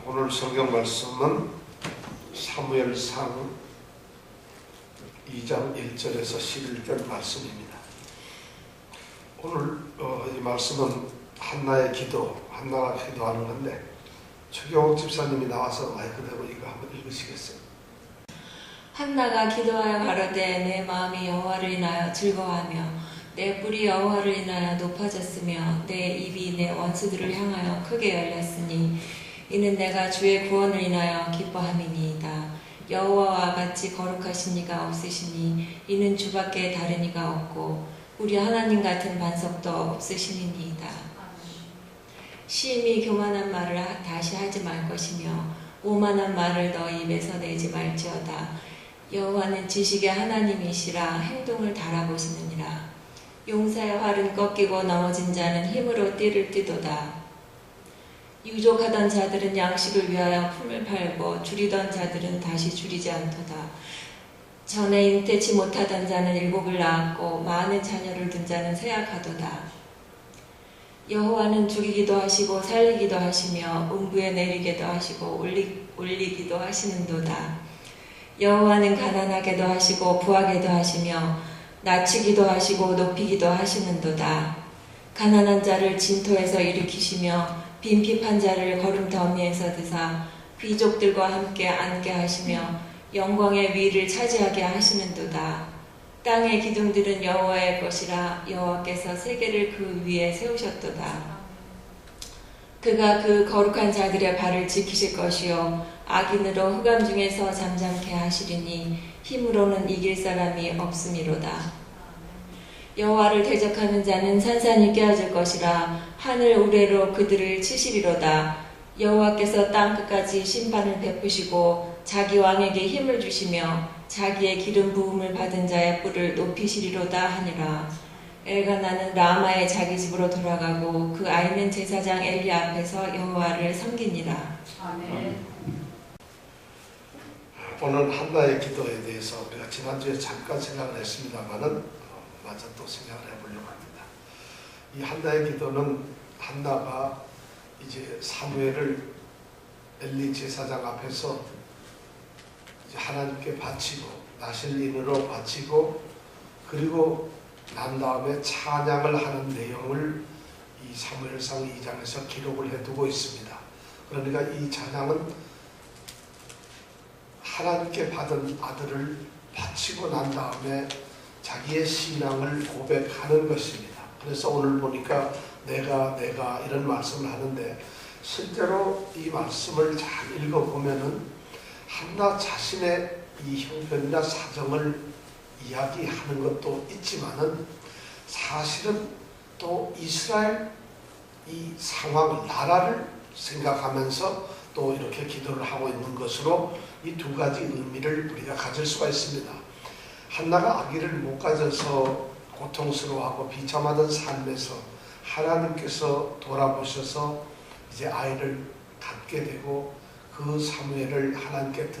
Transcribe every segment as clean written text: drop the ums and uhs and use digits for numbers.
오늘 성경 말씀은 사무엘상 2장 1절에서 11절 말씀입니다. 오늘 이 말씀은 한나의 기도, 한나가 기도하는 건데 최경옥 집사님이 나와서 마이크대로 이거 한번 읽으시겠어요? 한나가 기도하여 가로되 내 마음이 여호와를 인하여 즐거워하며 내 뿔이 여호와를 인하여 높아졌으며 내 입이 내 원수들을 향하여 크게 열렸으니 이는 내가 주의 구원을 인하여 기뻐함이니이다. 여호와와 같이 거룩하신 이가 없으시니 이는 주밖에 다른 이가 없고 우리 하나님 같은 반석도 없으심이니이다. 심히 교만한 말을 다시 하지 말 것이며 오만한 말을 너 입에서 내지 말지어다. 여호와는 지식의 하나님이시라 행동을 달아보시느니라. 용사의 활은 꺾이고 넘어진 자는 힘으로 띠를 띠도다. 유족하던 자들은 양식을 위하여 품을 팔고 줄이던 자들은 다시 줄이지 않도다. 전에 잉태치 못하던 자는 일곱을 낳았고 많은 자녀를 둔 자는 쇠약하도다. 여호와는 죽이기도 하시고 살리기도 하시며 음부에 내리게도 하시고 올리기도 하시는도다. 여호와는 가난하게도 하시고 부하게도 하시며 낮추기도 하시고 높이기도 하시는도다. 가난한 자를 진토에서 일으키시며 빈핍한 자를 거름더미에서 드사 귀족들과 함께 앉게 하시며 영광의 위를 차지하게 하시는도다. 땅의 기둥들은 여호와의 것이라 여호와께서 세계를 그 위에 세우셨도다. 그가 그 거룩한 자들의 발을 지키실 것이요 악인으로 흑암 중에서 잠잠케 하시리니 힘으로는 이길 사람이 없음이로다. 여호와를 대적하는 자는 산산이 깨어질 것이라 하늘 우레로 그들을 치시리로다. 여호와께서 땅 끝까지 심판을 베푸시고 자기 왕에게 힘을 주시며 자기의 기름 부음을 받은 자의 뿔을 높이시리로다 하니라. 엘가나는 라마의 자기 집으로 돌아가고 그 아이는 제사장 엘리 앞에서 여호와를 섬기니라. 아멘. 오늘 한나의 기도에 대해서 우리가 지난주에 잠깐 생각을 했습니다만은 마저 또 생각을 해보려고 합니다. 이 한나의 기도는 한나가 이제 사무엘을 엘리 제사장 앞에서 이제 하나님께 바치고 나실린으로 바치고 그리고 난 다음에 찬양을 하는 내용을 이 사무엘상 2장에서 기록을 해두고 있습니다. 그러니까 이 찬양은 하나님께 받은 아들을 바치고 난 다음에 자기의 신앙을 고백하는 것입니다. 그래서 오늘 보니까 내가 이런 말씀을 하는데 실제로 이 말씀을 잘 읽어보면은 한나 자신의 이 형편이나 사정을 이야기하는 것도 있지만은 사실은 또 이스라엘 이 상황, 나라를 생각하면서 또 이렇게 기도를 하고 있는 것으로 이 두 가지 의미를 우리가 가질 수가 있습니다. 한나가 아기를 못 가져서 고통스러워하고 비참하던 삶에서 하나님께서 돌아보셔서 이제 아이를 갖게 되고 그 사무엘을 하나님께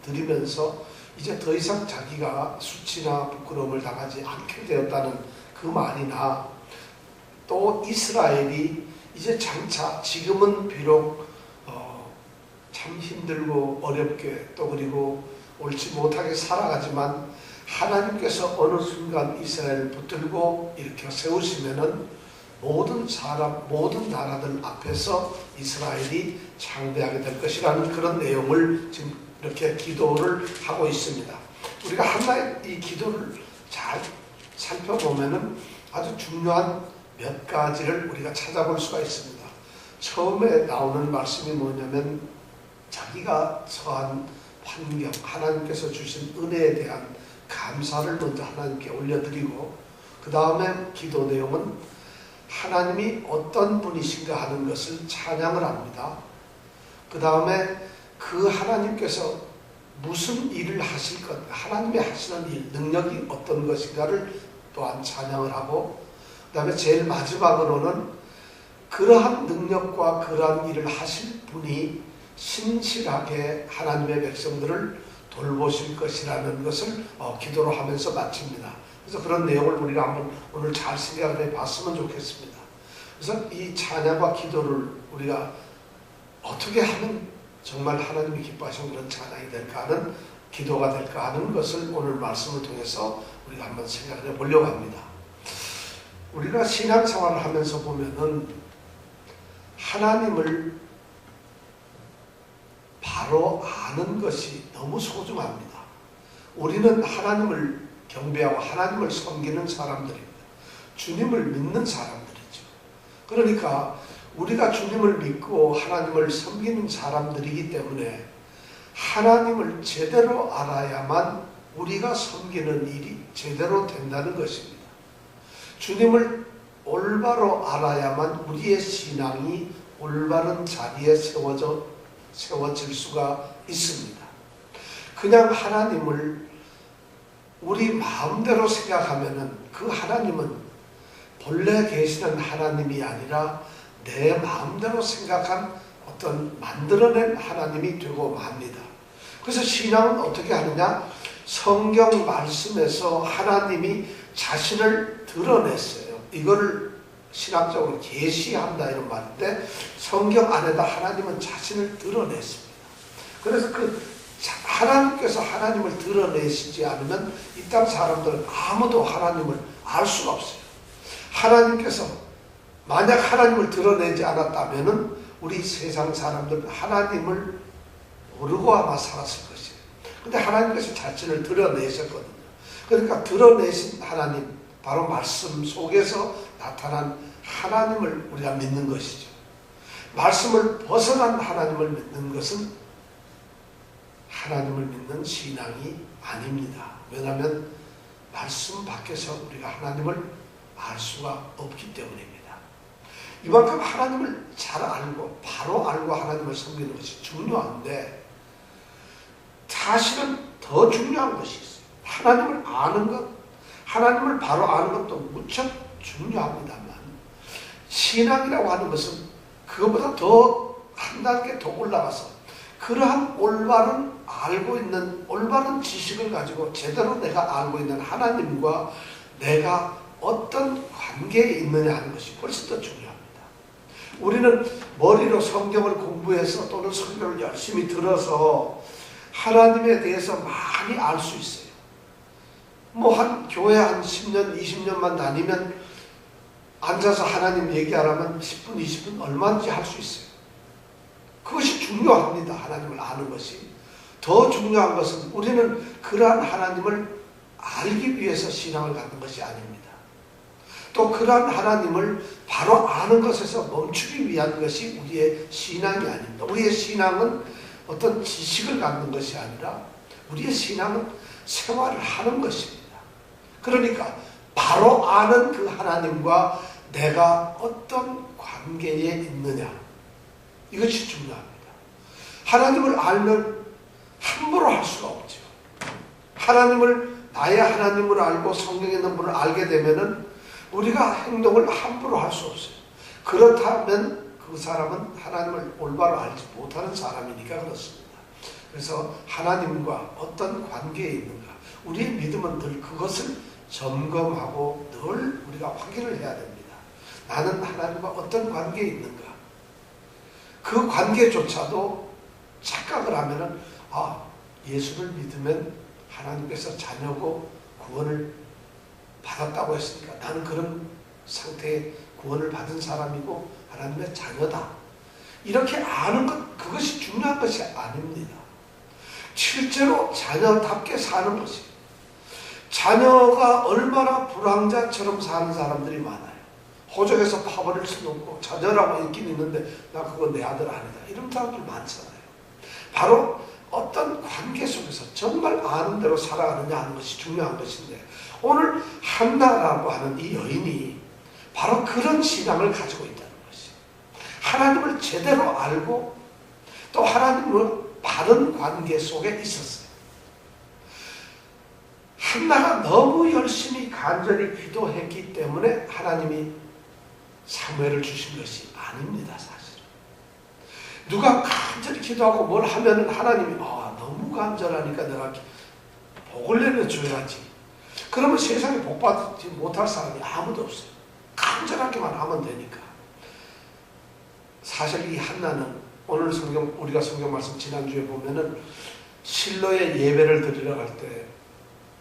드리면서 이제 더 이상 자기가 수치나 부끄러움을 당하지 않게 되었다는 그 말이나 또 이스라엘이 이제 장차 지금은 비록 참 힘들고 어렵게 또 그리고 옳지 못하게 살아가지만 하나님께서 어느 순간 이스라엘을 붙들고 일으켜 세우시면은 모든 사람, 모든 나라들 앞에서 이스라엘이 창대하게 될 것이라는 그런 내용을 지금 이렇게 기도를 하고 있습니다. 우리가 한나의 이 기도를 잘 살펴보면은 아주 중요한 몇 가지를 우리가 찾아볼 수가 있습니다. 처음에 나오는 말씀이 뭐냐면 자기가 처한 환경, 하나님께서 주신 은혜에 대한 감사를 먼저 하나님께 올려드리고 그 다음에 기도 내용은 하나님이 어떤 분이신가 하는 것을 찬양을 합니다. 그 다음에 그 하나님께서 무슨 일을 하실 것, 하나님이 하시는 일, 능력이 어떤 것인가를 또한 찬양을 하고 그 다음에 제일 마지막으로는 그러한 능력과 그러한 일을 하실 분이 신실하게 하나님의 백성들을 돌보실 것이라는 것을 기도로 하면서 마칩니다. 그래서 그런 내용을 우리가 한번 오늘 잘 생각을 해봤으면 좋겠습니다. 그래서 이 찬양과 기도를 우리가 어떻게 하면 정말 하나님이 기뻐하시는 그런 찬양이 될까 하는 기도가 될까 하는 것을 오늘 말씀을 통해서 우리가 한번 생각해 보려고 합니다. 우리가 신앙생활을 하면서 보면은 하나님을 바로 아는 것이 너무 소중합니다. 우리는 하나님을 경배하고 하나님을 섬기는 사람들입니다. 주님을 믿는 사람들이죠. 그러니까 우리가 주님을 믿고 하나님을 섬기는 사람들이기 때문에 하나님을 제대로 알아야만 우리가 섬기는 일이 제대로 된다는 것입니다. 주님을 올바로 알아야만 우리의 신앙이 올바른 자리에 세워질 수가 있습니다. 그냥 하나님을 우리 마음대로 생각하면은 그 하나님은 본래 계시는 하나님이 아니라 내 마음대로 생각한 어떤 만들어낸 하나님이 되고 맙니다. 그래서 신앙은 어떻게 하느냐? 성경 말씀에서 하나님이 자신을 드러냈어요. 이거를 신학적으로 계시한다 이런 말인데 성경 안에다 하나님은 자신을 드러냈습니다. 그래서 하나님께서 하나님을 드러내시지 않으면 이 땅 사람들은 아무도 하나님을 알 수가 없어요. 하나님께서 만약 하나님을 드러내지 않았다면은 우리 세상 사람들은 하나님을 모르고 아마 살았을 것이에요. 근데 하나님께서 자신을 드러내셨거든요. 그러니까 드러내신 하나님, 바로 말씀 속에서 나타난 하나님을 우리가 믿는 것이죠. 말씀을 벗어난 하나님을 믿는 것은 하나님을 믿는 신앙이 아닙니다. 왜냐하면 말씀 밖에서 우리가 하나님을 알 수가 없기 때문입니다. 이만큼 하나님을 잘 알고 바로 알고 하나님을 섬기는 것이 중요한데 사실은 더 중요한 것이 있어요. 하나님을 아는 것, 하나님을 바로 아는 것도 무척 중요합니다만 신앙이라고 하는 것은 그것보다 더 한 단계 더 올라가서 그러한 올바른 알고 있는 올바른 지식을 가지고 제대로 내가 알고 있는 하나님과 내가 어떤 관계에 있느냐 하는 것이 훨씬 더 중요합니다. 우리는 머리로 성경을 공부해서 또는 성경을 열심히 들어서 하나님에 대해서 많이 알 수 있어요. 한 교회 한 10년, 20년만 다니면 앉아서 하나님 얘기하라면 10분, 20분 얼마든지 할 수 있어요. 그것이 중요합니다. 하나님을 아는 것이. 더 중요한 것은 우리는 그러한 하나님을 알기 위해서 신앙을 갖는 것이 아닙니다. 또 그러한 하나님을 바로 아는 것에서 멈추기 위한 것이 우리의 신앙이 아닙니다. 우리의 신앙은 어떤 지식을 갖는 것이 아니라 우리의 신앙은 생활을 하는 것입니다. 그러니까 바로 아는 그 하나님과 내가 어떤 관계에 있느냐, 이것이 중요합니다. 하나님을 알면 함부로 할 수가 없죠. 나의 하나님을 알고 성경에 있는 분을 알게 되면은 우리가 행동을 함부로 할 수 없어요. 그렇다면 그 사람은 하나님을 올바로 알지 못하는 사람이니까 그렇습니다. 그래서 하나님과 어떤 관계에 있는가, 우리의 믿음은 늘 그것을 점검하고 늘 우리가 확인을 해야 됩니다. 나는 하나님과 어떤 관계에 있는가. 그 관계조차도 착각을 하면은 예수를 믿으면 하나님께서 자녀고 구원을 받았다고 했으니까 나는 그런 상태에 구원을 받은 사람이고 하나님의 자녀다. 이렇게 아는 것, 그것이 중요한 것이 아닙니다. 실제로 자녀답게 사는 것이. 자녀가 얼마나 불황자처럼 사는 사람들이 많아요. 호적에서 파벌을 써놓고 자녀라고 있긴 있는데 나 그거 내 아들 아니다. 이런 사람들 많잖아요. 바로 어떤 관계 속에서 정말 아는 대로 살아가느냐 하는 것이 중요한 것인데 오늘 한나라고 하는 이 여인이 바로 그런 신앙을 가지고 있다는 것이. 하나님을 제대로 알고 또 하나님과 바른 관계 속에 있었어요. 한나가 너무 열심히 간절히 기도했기 때문에 하나님이 사무엘을 주신 것이 아닙니다. 사실은 누가 간절히 기도하고 뭘 하면은 하나님이 너무 간절하니까 내가 복을 내려줘야지. 그러면 세상에 복받지 못할 사람이 아무도 없어요. 간절하게만 하면 되니까. 사실 이 한나는 오늘 우리가 성경 말씀 지난주에 보면은 실로의 예배를 드리러 갈 때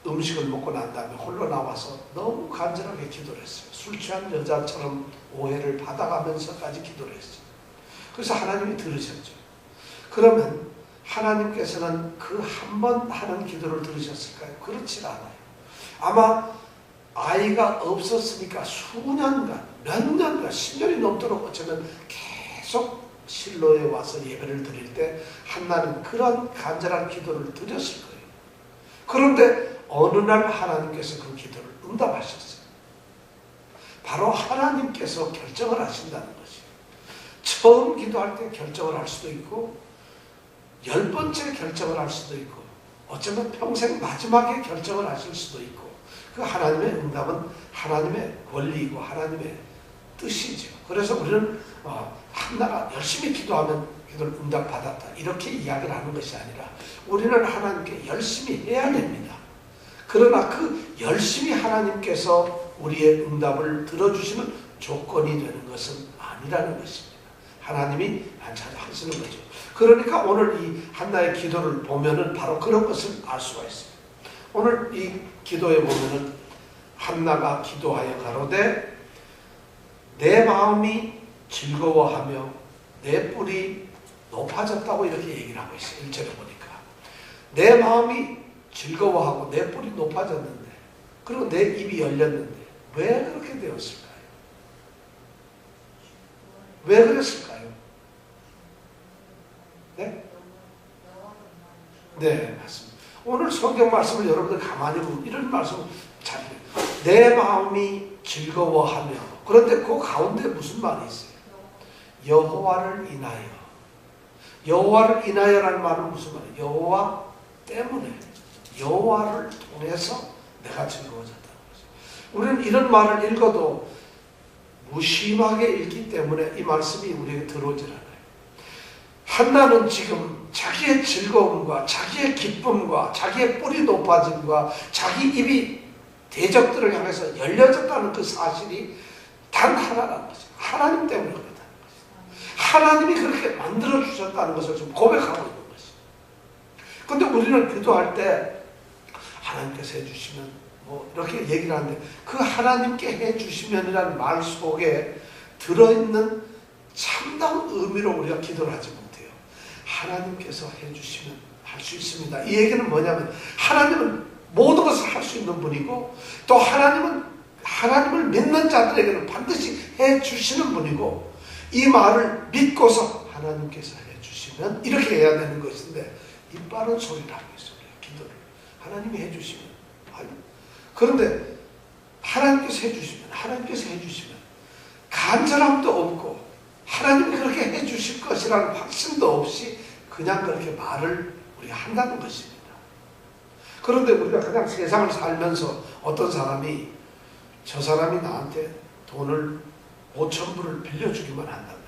음식을 먹고 난 다음에 홀로 나와서 너무 간절하게 기도를 했어요. 술 취한 여자처럼 오해를 받아가면서까지 기도를 했어요. 그래서 하나님이 들으셨죠. 그러면 하나님께서는 그 한 번 하는 기도를 들으셨을까요? 그렇지 않아요. 아마 아이가 없었으니까 수년간, 몇 년간, 10년이 넘도록 어쩌면 계속 실로에 와서 예배를 드릴 때 한나는 그런 간절한 기도를 드렸을 거예요. 그런데 어느 날 하나님께서 그 기도를 응답하셨어요. 바로 하나님께서 결정을 하신다는 것이에요. 처음 기도할 때 결정을 할 수도 있고 10번째 결정을 할 수도 있고 어쩌면 평생 마지막에 결정을 하실 수도 있고 그 하나님의 응답은 하나님의 권리이고 하나님의 뜻이죠. 그래서 우리는 한나가 열심히 기도하면 기도를 응답받았다 이렇게 이야기를 하는 것이 아니라 우리는 하나님께 열심히 해야 됩니다. 그러나 그 열심히 하나님께서 우리의 응답을 들어주시는 조건이 되는 것은 아니라는 것입니다. 하나님이 하시는 거죠. 그러니까 오늘 이 한나의 기도를 보면은 바로 그런 것을 알 수가 있어요. 오늘 이 기도에 보면은 한나가 기도하여 가로되 내 마음이 즐거워하며 내 뿔이 높아졌다고 이렇게 얘기를 하고 있어요. 1절에 보니까 내 마음이 즐거워하고 내 뿔이 높아졌는데 그리고 내 입이 열렸는데 왜 그렇게 되었을까요? 왜 그랬을까요? 네? 네, 맞습니다. 오늘 성경 말씀을 여러분들 가만히 보면 이런 말씀을 잘 해요. 내 마음이 즐거워하며 그런데 그 가운데 무슨 말이 있어요? 여호와를 인하여. 여호와를 인하여라는 말은 무슨 말이에요? 여호와 때문에 여호와를 통해서 내가 즐거워졌다는 거죠. 우리는 이런 말을 읽어도 무심하게 읽기 때문에 이 말씀이 우리에게 들어오질 않아요. 한나는 지금 자기의 즐거움과 자기의 기쁨과 자기의 뿔이 높아짐과 자기 입이 대적들을 향해서 열려졌다는 그 사실이 단 하나라는 거죠. 하나님 때문에 그렇다는 거죠. 하나님이 그렇게 만들어 주셨다는 것을 좀 고백하고 있는 것이죠. 그런데 우리는 기도할 때 하나님께서 해주시면 뭐 이렇게 얘기를 하는데 그 하나님께 해주시면이라는 말 속에 들어있는 참다운 의미로 우리가 기도를 하지 못해요. 하나님께서 해주시면 할 수 있습니다. 이 얘기는 뭐냐면 하나님은 모든 것을 할 수 있는 분이고 또 하나님은 하나님을 믿는 자들에게는 반드시 해주시는 분이고 이 말을 믿고서 하나님께서 해주시면 이렇게 해야 되는 것인데 이빨은 소리를 하고 있어요. 기도를 하나님이 해주시면 그런데 하나님께서 해주시면 간절함도 없고 하나님이 그렇게 해주실 것이라는 확신도 없이 그냥 그렇게 말을 우리가 한다는 것입니다. 그런데 우리가 그냥 세상을 살면서 어떤 사람이 저 사람이 나한테 돈을 5,000불을 빌려주기만 한다면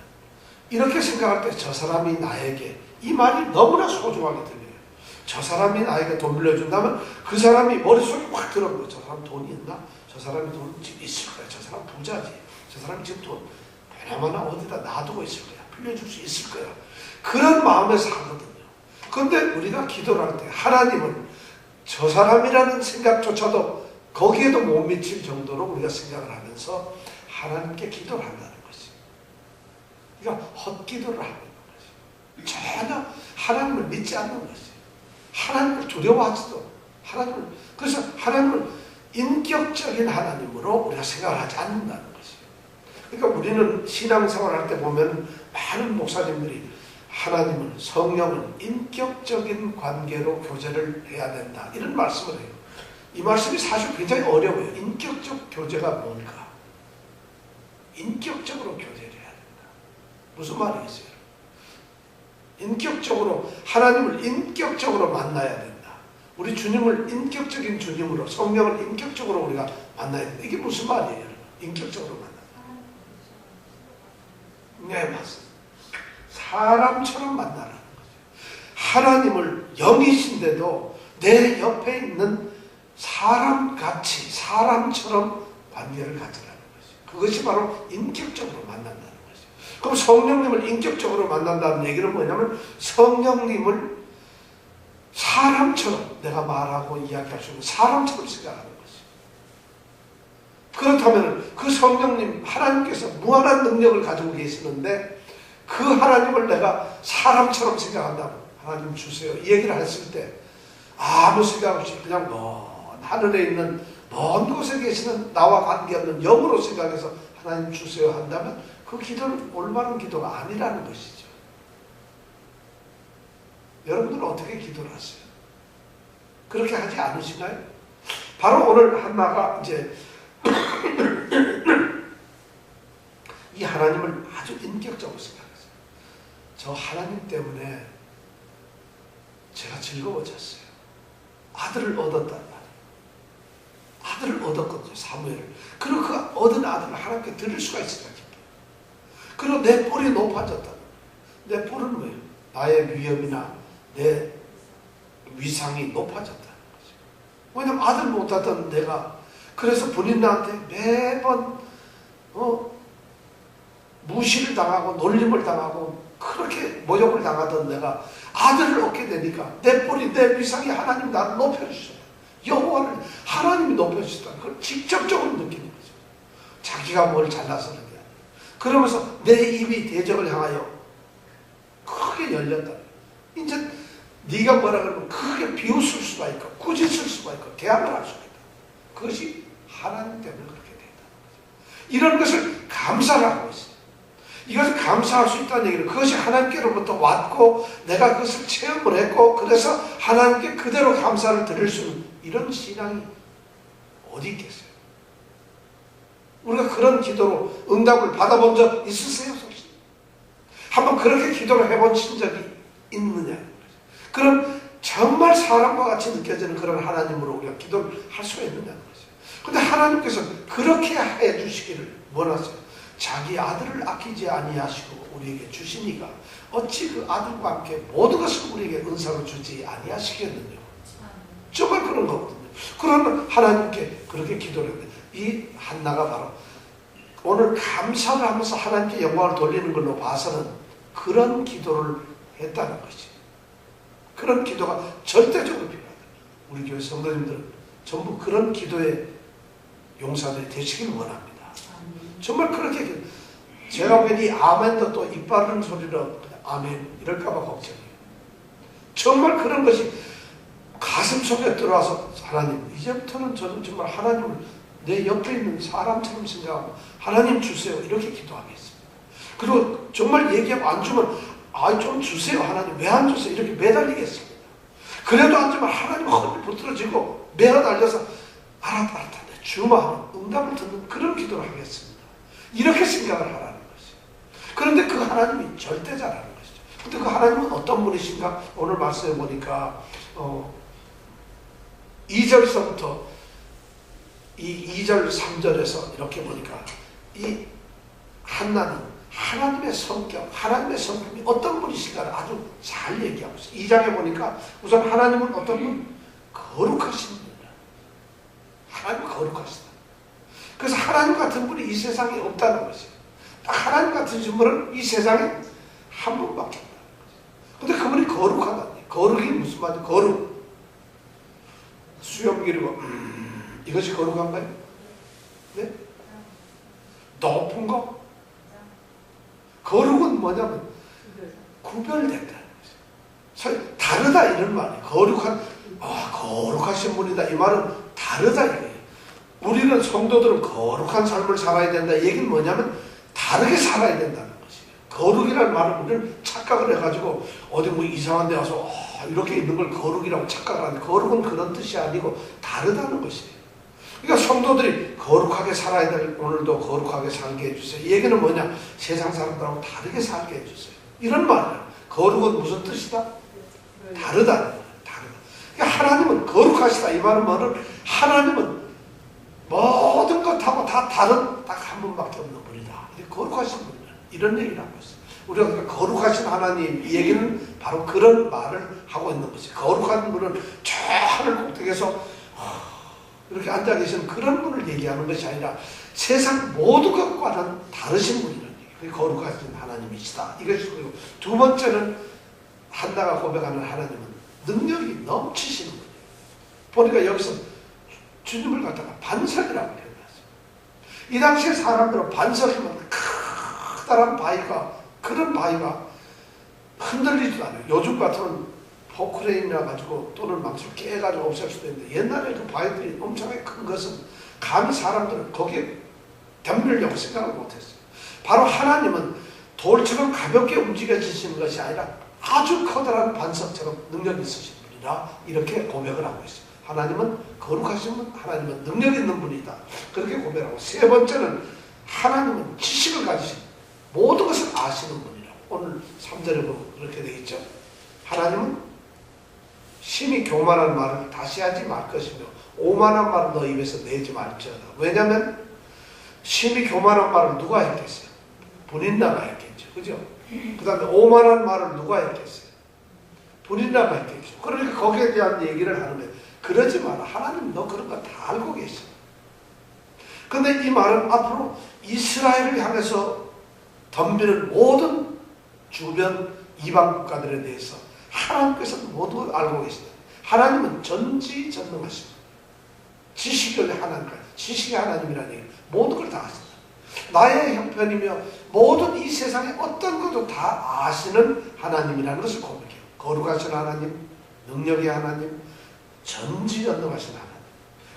이렇게 생각할 때 저 사람이 나에게 이 말이 너무나 소중하게 들려요. 저 사람이 나에게 돈 빌려준다면 그 사람이 머릿속에 확 들어오는 거예요. 저 사람 돈이 있나? 저 사람이 돈 지금 있을 거야. 저 사람 부자지. 저 사람이 지금 돈 하나마나 어디다 놔두고 있을 거야. 빌려줄 수 있을 거야. 그런 마음에서 하거든요. 그런데 우리가 기도를 할 때 하나님은 저 사람이라는 생각조차도 거기에도 못 미칠 정도로 우리가 생각을 하면서 하나님께 기도를 한다는 것이. 그러니까 헛기도를 하고 있는 것이. 전혀 하나님을 믿지 않는 것이. 하나님을 두려워하지도 그래서 하나님을 인격적인 하나님으로 우리가 생각을 하지 않는다는 것이에요. 그러니까 우리는 신앙생활 할 때 보면 많은 목사님들이 하나님을 성령을 인격적인 관계로 교제를 해야 된다 이런 말씀을 해요. 이 말씀이 사실 굉장히 어려워요. 인격적 교제가 뭔가? 인격적으로 교제를 해야 된다. 무슨 말이겠어요? 인격적으로 하나님을 인격적으로 만나야 된다. 우리 주님을 인격적인 주님으로 성령을 인격적으로 우리가 만나야 된다. 이게 무슨 말이에요? 인격적으로 만난다. 네, 맞습니다. 사람처럼 만나라는 거죠. 하나님을 영이신데도 내 옆에 있는 사람같이 사람처럼 관계를 가지라는 거죠. 그것이 바로 인격적으로 만난다는 거죠. 그럼 성령님을 인격적으로 만난다는 얘기는 뭐냐면 성령님을 사람처럼 내가 말하고 이야기할 수 있는 사람처럼 생각하는 것이. 그렇다면 그 성령님 하나님께서 무한한 능력을 가지고 계시는데 그 하나님을 내가 사람처럼 생각한다면 하나님 주세요 이 얘기를 했을 때 아무 생각 없이 그냥 하늘에 있는 먼 곳에 계시는 나와 관계없는 영으로 생각해서 하나님 주세요 한다면 그 기도는 올바른 기도가 아니라는 것이죠. 여러분들은 어떻게 기도를 하세요? 그렇게 하지 않으시나요? 바로 오늘 한나가 이제 이 하나님을 아주 인격적으로 생각했어요. 저 하나님 때문에 제가 즐거워졌어요. 아들을 얻었단 말이에요. 아들을 얻었거든요. 사무엘을. 그리고 그 얻은 아들을 하나님께 드릴 수가 있을까 기뻐요. 그리고 내 뿔이 높아졌다. 내 뿔은 뭐예요? 나의 위엄이나 내 위상이 높아졌다는 거죠. 왜냐면 아들 못하던 내가 그래서 본인 나한테 매번 무시를 당하고 놀림을 당하고 그렇게 모욕을 당하던 내가 아들을 얻게 되니까 내 뿔이 내 위상이 하나님 나를 높여주셔요. 여호와를 하나님이 높여주셨다는 걸 직접적으로 느끼는 거죠. 자기가 뭘 잘나서 그런 게 아니에요. 그러면서 내 입이 대적을 향하여 크게 열렸다. 이제 네가 뭐라 그러면 크게 비웃을 수가 있고 꾸짖을 수가 있고 대항을 할 수가 있다. 그것이 하나님 때문에 그렇게 된다는 거죠. 이런 것을 감사를 하고 있어요. 이것을 감사할 수 있다는 얘기는 그것이 하나님께로부터 왔고 내가 그것을 체험을 했고 그래서 하나님께 그대로 감사를 드릴 수 있는 이런 신앙이 어디 있겠어요? 우리가 그런 기도로 응답을 받아본 적 있으세요? 혹시? 한번 그렇게 기도를 해보신 적이 있느냐? 그런 정말 사람과 같이 느껴지는 그런 하나님으로 우리가 기도를 할 수가 있느냐는 거죠. 근데 하나님께서 그렇게 해주시기를 원하세요. 자기 아들을 아끼지 아니하시고 우리에게 주시니가 어찌 그 아들과 함께 모든 것을 우리에게 은사로 주지 아니하시겠느냐. 정말 그런 거거든요. 그러면 하나님께 그렇게 기도를 했는데 이 한나가 바로 오늘 감사를 하면서 하나님께 영광을 돌리는 걸로 봐서는 그런 기도를 했다는 것이. 그런 기도가 절대적으로 필요하다. 우리 교회 성도님들은 전부 그런 기도의 용사들이 되시길 원합니다. 정말 그렇게 제가 괜히 아멘도 또 입 바르는 소리로 아멘 이럴까봐 걱정이에요. 정말 그런 것이 가슴 속에 들어와서 하나님 이제부터는 저는 정말 하나님을 내 옆에 있는 사람처럼 생각하고 하나님 주세요 이렇게 기도하겠습니다. 그리고 정말 얘기하고 안 주면 좀 주세요 하나님 왜 안 주세요 이렇게 매달리겠습니다. 그래도 안 주면 하나님 허리 붙들어지고 매달려서 알았다 주마 하면 응답을 듣는 그런 기도를 하겠습니다. 이렇게 생각을 하라는 것이죠. 그런데 그 하나님이 절대자라는 것이죠. 근데 그 하나님은 어떤 분이신가? 오늘 말씀해 보니까 2절서부터 이 2절 3절에서 이렇게 보니까 이 한나는 하나님의 성격, 하나님의 성품이 어떤 분이신가를 아주 잘 얘기하고 있어요. 2장에 보니까 우선 하나님은 어떤 분? 거룩하신 분이다. 하나님은 거룩하시다. 그래서 하나님 같은 분이 이 세상에 없다는 것이에요. 딱 하나님 같은 분은 이 세상에 한 분밖에 없다는 거죠. 근데 그분이 거룩하다니. 거룩이 무슨 말이에요? 거룩. 수염 기르고 이것이 거룩한가요? 네? 높은 거? 거룩은 뭐냐면 구별된다는 거죠. 다르다 이런 말이에요. 거룩하신 분이다 이 말은 다르다 이거예요. 우리는 성도들은 거룩한 삶을 살아야 된다. 이 얘기는 뭐냐면 다르게 살아야 된다는 것이에요. 거룩이라는 말을 우리는 착각을 해가지고 어디 뭐 이상한 데 와서 이렇게 있는 걸 거룩이라고 착각을 하는데 거룩은 그런 뜻이 아니고 다르다는 것이에요. 그러니까 성도들이 거룩하게 살아야 될 오늘도 거룩하게 살게 해주세요. 이 얘기는 뭐냐? 세상 사람들하고 다르게 살게 해주세요. 이런 말이에요. 거룩은 무슨 뜻이다? 다르다. 그러니까 하나님은 거룩하시다. 이 말은 뭐는 하나님은 모든 것하고 다 다른 딱 한 분밖에 없는 분이다. 거룩하신 분이다. 이런 얘기를 하고 있어요. 우리가 그러니까 거룩하신 하나님 이 얘기는 바로 그런 말을 하고 있는 것이에요. 거룩한 분은 저 하늘 꼭대기에서 이렇게 앉아 계신 그런 분을 얘기하는 것이 아니라 세상 모든 것과는 다르신 분이라는 얘기예요. 그게 거룩하신 하나님이시다. 이것이고, 두 번째는 한나가 고백하는 하나님은 능력이 넘치시는 분이에요. 보니까 여기서 주님을 갖다가 반석이라고 표현했어요. 이 당시에 사람들은 반석이면 커다란 바위가, 그런 바위가 흔들리지도 않아요. 요즘 같으면 포크레인이라 가지고 또는 망치를 깨가지고 없앨 수도 있는데, 옛날에 그 바위들이 엄청나게 큰 것은 감히 사람들은 거기에 덤비려고 생각을 못했어요. 바로 하나님은 돌처럼 가볍게 움직여지시는 것이 아니라 아주 커다란 반석처럼 능력이 있으신 분이라 이렇게 고백을 하고 있어요. 하나님은 거룩하신 분, 하나님은 능력 있는 분이다. 그렇게 고백하고, 세 번째는 하나님은 지식을 가지신, 모든 것을 아시는 분이라고. 오늘 3절에 보면 그렇게 되어 있죠. 하나님은 심히 교만한 말을 다시 하지 말 것이며 오만한 말을 너 입에서 내지 말지어다. 왜냐하면 심히 교만한 말을 누가 했겠어요? 본인나가 했겠죠. 그죠? 그 다음에 오만한 말을 누가 했겠어요? 본인나가 했겠죠. 그러니까 거기에 대한 얘기를 하는 거예요. 그러지 마라. 하나님 너 그런 거 다 알고 계셔. 근데 이 말은 앞으로 이스라엘을 향해서 덤비는 모든 주변 이방 국가들에 대해서 하나님께서 모두 알고 계신다. 하나님은 전지전능하십니다. 지식의 하나님까지, 지식의 하나님이라는 얘기, 모든 걸 다 아신다. 나의 형편이며 모든 이 세상의 어떤 것도 다 아시는 하나님이라는 것을 고백해요. 거룩하신 하나님, 능력의 하나님, 전지전능하신 하나님.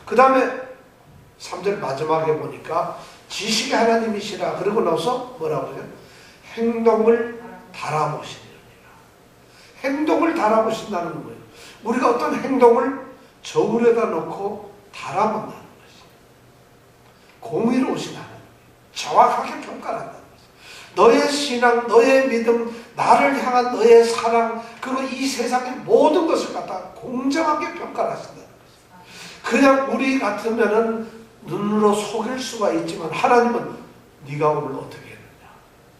그 다음에 3절 마지막에 보니까 지식의 하나님이시라 그러고 나서 뭐라고 그러죠? 행동을 달아보시니라. 행동을 달아보신다는 거예요. 우리가 어떤 행동을 저울에다 놓고 달아본다는 것이 공의로우신 하나님, 정확하게 평가를 한다는 것이, 너의 신앙, 너의 믿음, 나를 향한 너의 사랑, 그리고 이 세상의 모든 것을 갖다 공정하게 평가를 하신다는 것이. 그냥 우리 같으면은 눈으로 속일 수가 있지만 하나님은 네가 오늘 어떻게 했느냐,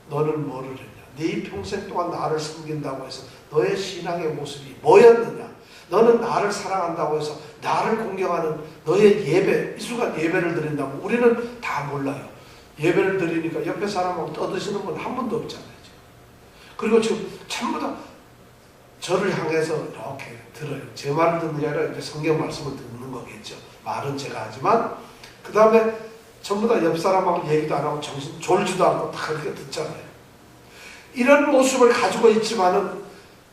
너는 뭐를 했냐, 네 평생 동안 나를 섬긴다고 해서 너의 신앙의 모습이 뭐였느냐, 너는 나를 사랑한다고 해서 나를 공경하는 너의 예배, 이 순간 예배를 드린다고 우리는 다 몰라요. 예배를 드리니까 옆에 사람하고 떠드시는 분 한 분도 없잖아요. 그리고 지금 전부 다 저를 향해서 이렇게 들어요. 제 말을 듣는 게 아니라 이제 성경 말씀을 듣는 거겠죠. 말은 제가 하지만 그 다음에 전부 다 옆 사람하고 얘기도 안 하고 정신 졸지도 않고 다 그렇게 듣잖아요. 이런 모습을 가지고 있지만은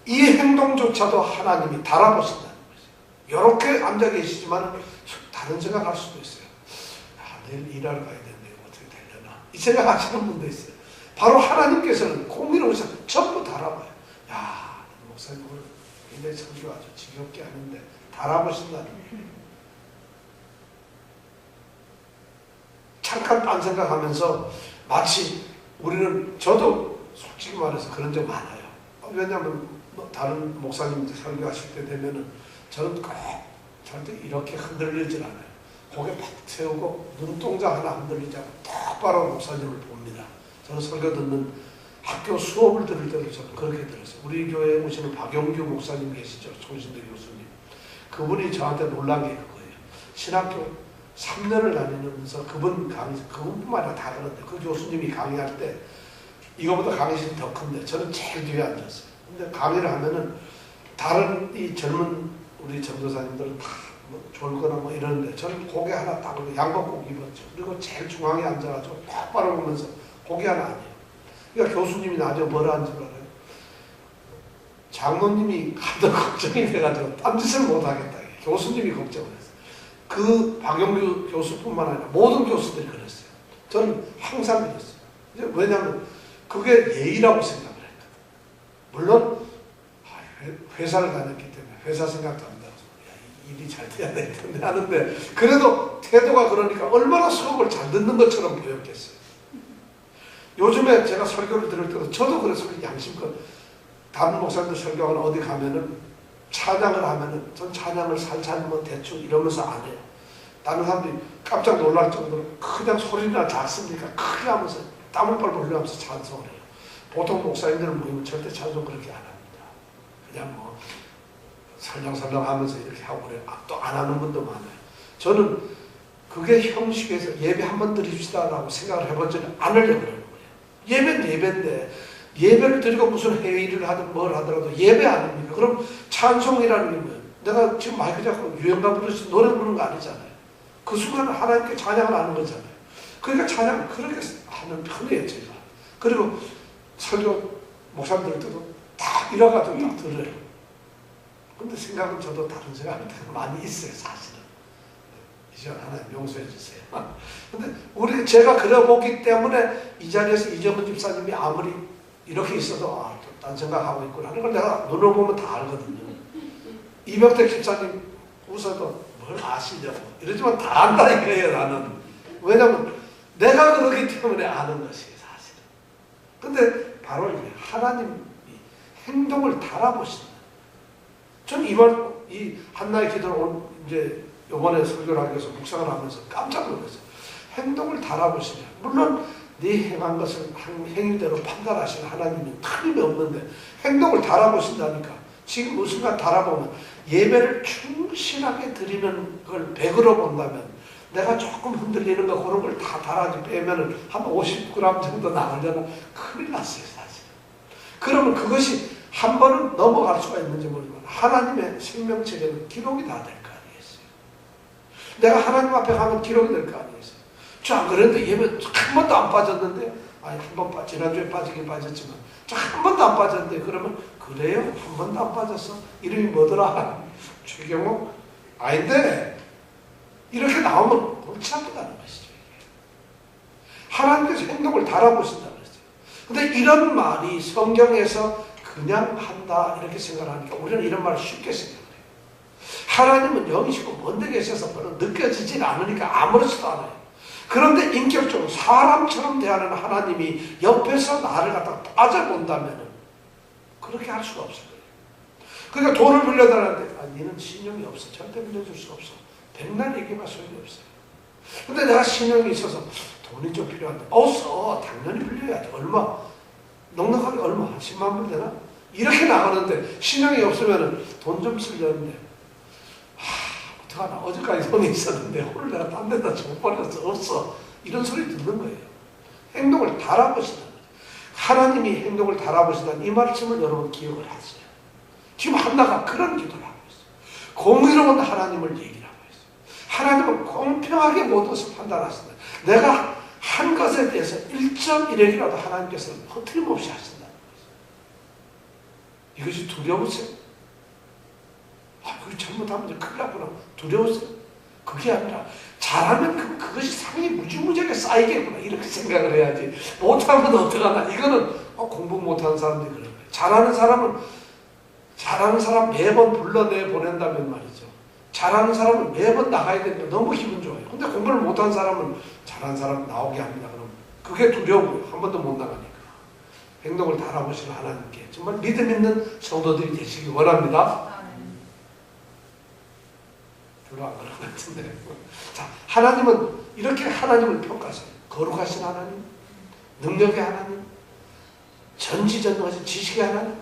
이 행동조차도 하나님이 달아보신다는 거죠. 이렇게 앉아 계시지만 다른 생각할 수도 있어요. 내일 일하러 가야 되는데 어떻게 되려나, 이 생각하시는 분도 있어요. 바로 하나님께서는 공의로우셔서 전부 달아봐요. 야, 목사님 오늘 굉장히 설교 아주 지겹게 하는데 달아보신다는 거예요. 잠깐 딴 생각하면서 마치 우리는, 저도 솔직히 말해서 그런 적 많아요. 왜냐하면 다른 목사님들 설교하실 때 되면은 저는 꼭 절대 이렇게 흔들리질 않아요. 고개 팍 세우고 눈동자 하나 흔들리지 않고 똑바로 목사님을 봅니다. 저는 설교 듣는 학교 수업을 들을 때도 저는 그렇게 들었어요. 우리 교회에 오시는 박용규 목사님 계시죠. 총신대 교수님. 그분이 저한테 놀란 게 그거예요. 신학교 3년을 다니면서 그분뿐만 아니라 다 그런데 그 교수님이 강의할 때 이거보다 강의실이 더 큰데 저는 제일 뒤에 앉았어요. 근데 강의를 하면은 다른 이 젊은 우리 전도사님들은 다 뭐 졸거나 뭐 이러는데 저는 고개 하나 딱 양복 꼭 입었죠. 그리고 제일 중앙에 앉아가지고 똑바로 보면서 고개 하나 안 해요. 그러니까 교수님이 나중에 뭐라 하는지 알아요? 장로님이 하도 걱정이 돼가지고 딴짓을 못하겠다. 교수님이 걱정을 했어요. 그 박용규 교수뿐만 아니라 모든 교수들이 그랬어요. 저는 항상 그랬어요. 왜냐하면 그게 예의라고 생각을 했거든. 물론 회사를 다녔기 때문에 회사 생각도 안 나서 일이 잘 돼야 될 텐데 하는데, 그래도 태도가 그러니까 얼마나 수업을 잘 듣는 것처럼 보였겠어요. 요즘에 제가 설교를 들을 때도 저도 그래서 양심껏 다른 목사님들 설교하거나 어디 가면은 찬양을 하면은 전 찬양을 살살 뭐 대충 이러면서 안 해요. 다른 사람들이 깜짝 놀랄 정도로 그냥 소리나 작습니까? 크게 하면서 땀을 뻘뻘 흘리면서 찬송을 해요. 보통 목사님들은 모이면 절대 찬송 그렇게 안 합니다. 그냥 뭐 설렁설렁 하면서 이렇게 하고 그래요. 또 안 하는 분도 많아요. 저는 그게 형식에서 예배 한번 드립시다라고 생각을 해본 적은 않으려고 그러는 거예요. 예배는 예배인데 예배를 드리고 무슨 회의를 하든 뭘 하더라도 예배 아닙니까? 그럼 찬송이라는 게 뭐예요? 내가 지금 마이크 잡고 유행가 부르시 노래 부르는 거 아니잖아요. 그 순간은 하나님께 찬양을 하는 거잖아요. 그러니까 찬양을 그렇게 하는 편이에요, 제가. 그리고 설교 목사님들 때도 딱 이래가지고 딱 들어요. 근데 생각은 저도 다른 생각이 많이 있어요, 사실은. 이제 하나님 용서해 주세요. 근데 제가 그려보기 때문에 이 자리에서 이정은 집사님이 아무리 이렇게 있어도 딴 생각하고 있구나 하는 걸 내가 눈을 보면 다 알거든요. 이병택 집사님 웃어도 뭘 아시려고 이러지만 다 안다 이거예요, 나는. 왜냐면 내가 그러기 때문에 아는 것이에요, 사실은. 근데 바로 이게 하나님이 행동을 달아보신다. 전 이 한나의 기도를 이제 요번에 설교를 하기 위해서 묵상을 하면서 깜짝 놀랐어요. 행동을 달아보시냐. 물론 네 행한 것을 행위대로 판단하시는 하나님은 틀림이 없는데 행동을 달아보신다니까. 지금 무슨 순간 달아보면 예배를 충실하게 드리는 걸 100으로 본다면 내가 조금 흔들리는 거 그런 걸 다 달아지 빼면은 한 50g 정도 나오려나 큰일 났어요, 사실. 그러면 그것이 한 번은 넘어갈 수가 있는지 모르지만 하나님의 생명책에는 기록이 다 될 거 아니겠어요. 내가 하나님 앞에 가면 기록이 될 거 아니겠어요. 저 안 그랬는데 예배 한 번도 안 빠졌는데, 아니 한 번 지난주에 빠지긴 빠졌지만 저 한 번도 안 빠졌는데 그러면 그래요? 한 번도 안 빠졌어? 이름이 뭐더라? 최경호? 아닌데 이렇게 나오면 골치 아프다는 것이죠. 하나님께서 행동을 달아보신다는 것이죠. 근데 이런 말이 성경에서 그냥 한다 이렇게 생각하니까 우리는 이런 말을 쉽게 생각해요. 하나님은 영이시고 먼데 계셔서 별로 느껴지질 않으니까 아무렇지도 않아요. 그런데 인격적으로 사람처럼 대하는 하나님이 옆에서 나를 갖다 따져본다면 그렇게 할 수가 없을 거예요. 그러니까 돈을 빌려달라는데 니는 신용이 없어. 절대 빌려줄 수 없어. 백날 얘기해봐 소용이 없어요. 근데 내가 신용이 있어서 돈이 좀 필요한데 없어. 당연히 빌려야지. 얼마? 넉넉하게 얼마? 10만 불 되나? 이렇게 나가는데 신용이 없으면 돈 좀 쓰려는데 어떡하나 어제까지 돈이 있었는데 오늘 내가 딴 데다 줘버렸어. 없어. 이런 소리 듣는 거예요. 행동을 달아보시다는 거예요. 하나님이 행동을 달아보시다는 이 말씀을 여러분 기억을 하세요. 지금 한나가 그런 기도를 하고 있어요. 공의로운 하나님을 얘기를 하고 있어요. 하나님은 공평하게 모든 것을 판단하신다. 내가 한 것에 대해서 1.1핵이라도 하나님께서는 허트림없이 하신다는 거죠. 이것이 두려우세요? 그거 잘못하면 이제 큰일 났구나. 두려우세요? 그게 아니라 잘하면 그것이 상이 무지무지하게 쌓이겠구나. 이렇게 생각을 해야지. 못하면 어떡하나. 이거는 공부 못하는 사람들이 그런 거예요. 잘하는 사람 매번 불러내 보낸다면 말이죠. 잘하는 사람은 매번 나가야 되니까 너무 기분 좋아요. 근데 공부를 못한 사람은 잘하는 사람 나오게 합니다. 그럼 그게 두려워요. 한 번도 못 나가니까. 행동을 달아보시는 하나님께 정말 믿음 있는 성도들이 되시기 원합니다. 별로 안 그런 것 같은데. 자, 하나님은 이렇게 하나님을 평가하세요. 거룩하신 하나님, 능력의 하나님, 전지전능하신 지식의 하나님,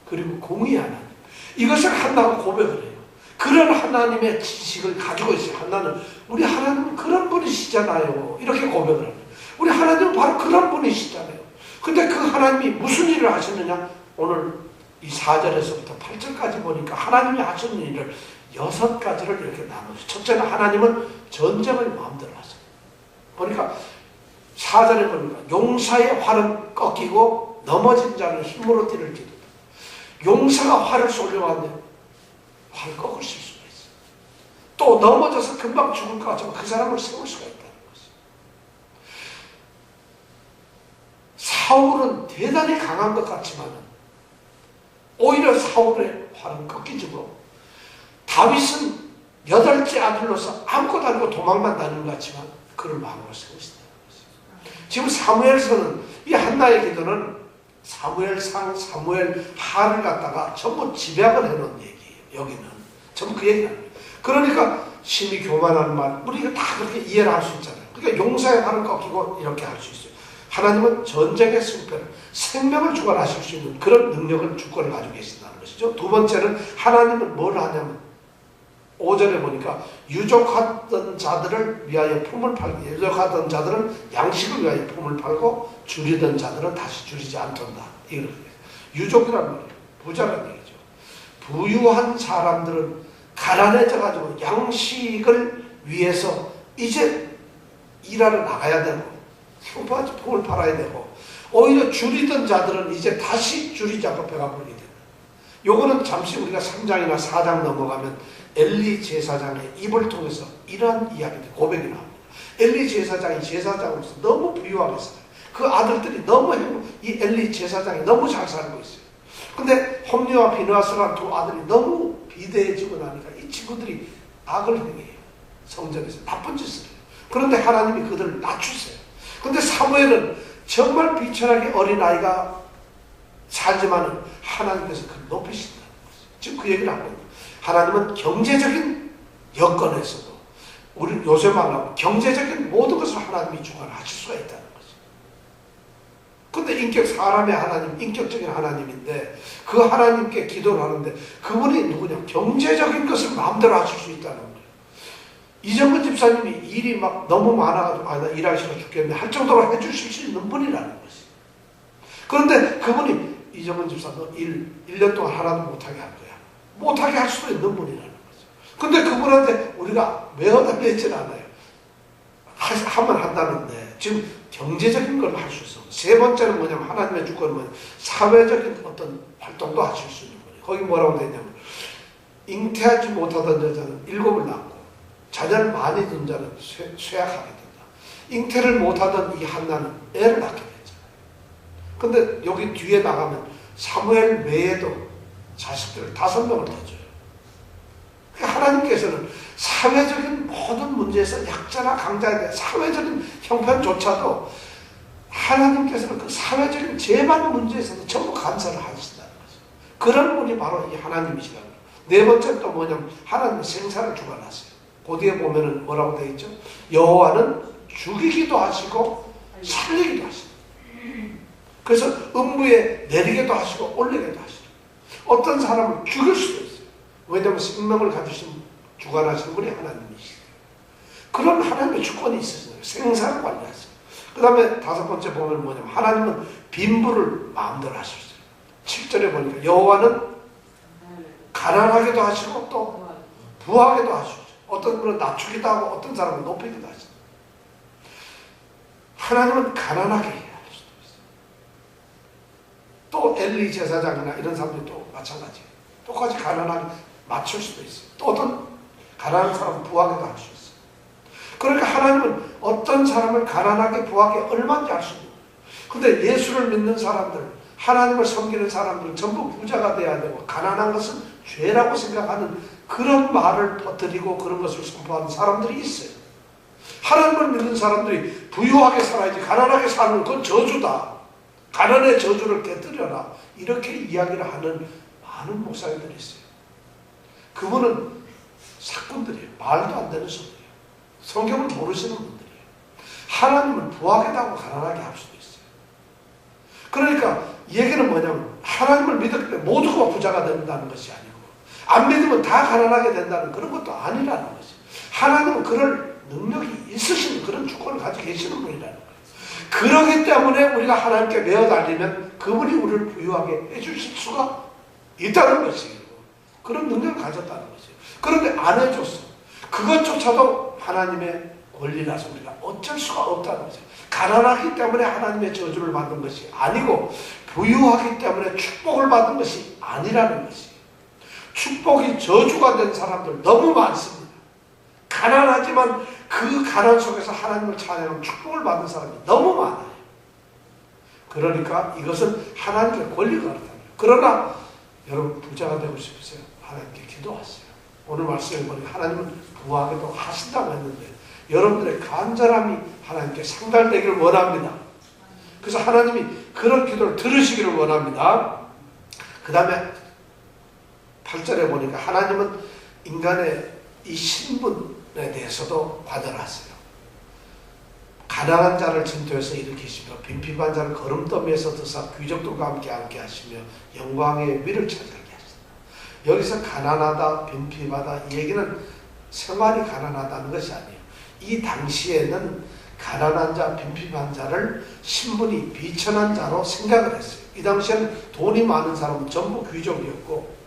그리고 공의의 하나님. 이것을 한나가 고백을 해요. 그런 하나님의 지식을 가지고 있어요. 한나는 우리 하나님은 그런 분이시잖아요. 이렇게 고백을 합니다. 우리 하나님은 바로 그런 분이시잖아요. 근데 그 하나님이 무슨 일을 하셨느냐? 오늘 이 4절에서부터 8절까지 보니까 하나님이 하시는 일을 6가지를 이렇게 나누어요. 첫째는 하나님은 전쟁을 마음대로 하세요. 보니까 4절에 보니까 용사의 활은 꺾이고 넘어진 자는 힘으로 띠를 기도다. 용사가 활을 쏠려왔는데 활을 꺾을 수 있어요. 또 넘어져서 금방 죽을 것 같지만 그 사람을 세울 수가 있다는 것이에요. 사울은 대단히 강한 것 같지만 오히려 사울의 활은 꺾이지고 다윗은 8째 아들로서 아무것도 아니고 도망만 다니는 것 같지만 그를 왕으로 세우신다는 것이에요. 지금 사무엘서는 이 한나의 기도는 사무엘상, 사무엘하를 갖다가 전부 집약을 해놓은 얘기예요. 여기는 전부 그 얘기는 아니에요. 그러니까 심히 교만한 말 우리가 다 그렇게 이해를 할 수 있잖아요. 그러니까 용사의 활은 꺾이고 이렇게 할 수 있어요. 하나님은 전쟁의 승패를 생명을 주관하실 수 있는 그런 능력을 주권을 가지고 계신다는 것이죠. 두 번째는 하나님은 뭘 하냐면 5절에 보니까 유족하던 자들을 위하여 품을 팔고, 유족하던 자들은 양식을 위하여 품을 팔고 줄이던 자들은 다시 줄이지 않던다. 이런 유족이란 말이에요. 부자란 얘기죠. 부유한 사람들은 가난해져가지고 양식을 위해서 이제 일하러 나가야 되고 흉파같이 품을 팔아야 되고, 오히려 줄이던 자들은 이제 다시 줄이지 않고 배가 불리게 된다. 요거는 잠시 우리가 3장이나 4장 넘어가면 엘리 제사장의 입을 통해서 이러한 이야기들, 고백이 나옵니다. 엘리 제사장이 제사장으로서 너무 부유하게 살아요. 그 아들들이 너무 이 엘리 제사장이 너무 잘 살고 있어요. 근데 홈리와 비느하스라는 두 아들이 너무 비대해지고 나니까 이 친구들이 악을 행해요. 성전에서 나쁜 짓을 해요. 그런데 하나님이 그들을 낮추세요. 근데 사무엘은 정말 비천하게 어린아이가 살지만은 하나님께서 그를 높이신다는 거죠. 지금 그 얘기를 하고 있는 거예요. 하나님은 경제적인 여건에서도, 우리 요새 말하면 경제적인 모든 것을 하나님이 주관하실 수가 있다는 거죠. 근데 사람의 하나님, 인격적인 하나님인데 그 하나님께 기도를 하는데 그분이 누구냐? 경제적인 것을 마음대로 하실 수 있다는 거예요. 이정근 집사님이 일이 막 너무 많아가지고 나 일하기 싫어 죽겠네 할 정도로 해주실 수 있는 분이라는 거지. 그런데 그분이 이정근 집사 너 1년 동안 하나도 못하게 할 거야. 못하게 할 수도 있는 분이라는 거죠. 근데 그분한테 우리가 매어달리진 않아요. 하면 한다는데 지금 경제적인 걸 할 수 있어. 세 번째는 뭐냐면 하나님의 주권은 뭐냐면 사회적인 어떤 활동도 하실 수 있는 거예요. 거기 뭐라고 되어 있냐면 잉태하지 못하던 여자는 7을 낳고 자녀를 많이 둔 자는 쇠약하게 된다. 잉태를 못하던 이 한나는 애를 낳게 됐잖아요. 근데 여기 뒤에 나가면 사무엘 외에도 자식들을 5명을 더 줘요. 하나님께서는 사회적인 모든 문제에서 약자나 강자에 대한 사회적인 형편조차도 하나님께서는 그 사회적인 제반 문제에서도 전부 감사를 하신다는 거죠. 그런 분이 바로 이 하나님이시라는 거예요. 네 번째는 또 뭐냐면 하나님의 생사를 주관하세요. 그 뒤에 보면은 뭐라고 되어 있죠? 여호와는 죽이기도 하시고 살리기도 하시고, 그래서 음부에 내리게도 하시고 올리게도 하시고, 어떤 사람을 죽일 수도 있어요. 왜냐하면 생명을 가지신 주관하시는 분이 하나님이시죠. 그런 하나님의 주권이 있으세요. 생사를 관리하세요. 그 다음에 5번째 보면 뭐냐면 하나님은 빈부를 마음대로 하셨어요. 7절에 보니까 여호와는 가난하게도 하시고 또 부하게도 하시죠. 어떤 분은 낮추기도 하고 어떤 사람은 높이기도 하시죠. 하나님은 가난하게 해야 할 수도 있어요. 또 엘리 제사장이나 이런 사람들이 또 마찬가지예요. 똑같이 가난하게 맞출 수도 있어요. 또 어떤 가난한 사람은 부하게도 할 수 있어요. 그러니까 하나님은 어떤 사람을 가난하게 부하게 얼마인지 알 수 있는 거예요. 근데 예수를 믿는 사람들, 하나님을 섬기는 사람들은 전부 부자가 돼야 되고 가난한 것은 죄라고 생각하는 그런 말을 퍼뜨리고 그런 것을 선포하는 사람들이 있어요. 하나님을 믿는 사람들이 부유하게 살아야지 가난하게 사는 건 저주다. 가난의 저주를 깨뜨려라. 이렇게 이야기를 하는 많은 목사님들이 있어요. 그분은 사꾼들이에요. 말도 안 되는 소리예요. 성경을 모르시는 분들이에요. 하나님은 부하게 하고 가난하게 할 수도 있어요. 그러니까 얘기는 뭐냐면 하나님을 믿을 때 모두가 부자가 된다는 것이 아니고 안 믿으면 다 가난하게 된다는 그런 것도 아니라는 거죠. 하나님은 그럴 능력이 있으신 그런 주권을 가지고 계시는 분이라는 거예요. 그러기 때문에 우리가 하나님께 매어달리면 그분이 우리를 부유하게 해주실 수가 있다는 것이에요. 그런 능력을 가졌다는 거죠. 그런데 안 해줬어. 그것조차도 하나님의 권리라서 우리가 어쩔 수가 없다는 거죠. 가난하기 때문에 하나님의 저주를 받은 것이 아니고 부유하기 때문에 축복을 받은 것이 아니라는 것이에요. 축복이 저주가 된 사람들 너무 많습니다. 가난하지만 그 가난 속에서 하나님을 찬양하는 축복을 받은 사람이 너무 많아요. 그러니까 이것은 하나님의 권리가 그렇다는 거예요. 그러나 여러분 부자가 되고 싶으세요? 하나님께 기도하세요. 오늘 말씀에 보니까 하나님은 부하게도 하신다고 했는데 여러분들의 간절함이 하나님께 상달되기를 원합니다. 그래서 하나님이 그런 기도를 들으시기를 원합니다. 그 다음에 8절에 보니까 하나님은 인간의 이 신분에 대해서도 관여하세요. 가난한 자를 진토에서 일으키시며 빈핍한 자를 거름더미에서 드사 귀족들과 함께 앉게 하시며 영광의 위를 찬양하게 하신다. 여기서 가난하다, 빈핍하다 이 얘기는 생활이 가난하다는 것이 아니에요. 이 당시에는 가난한 자, 빈핍한 자를 신분이 비천한 자로 생각을 했어요. 이 당시에는 돈이 많은 사람은 전부 귀족이었고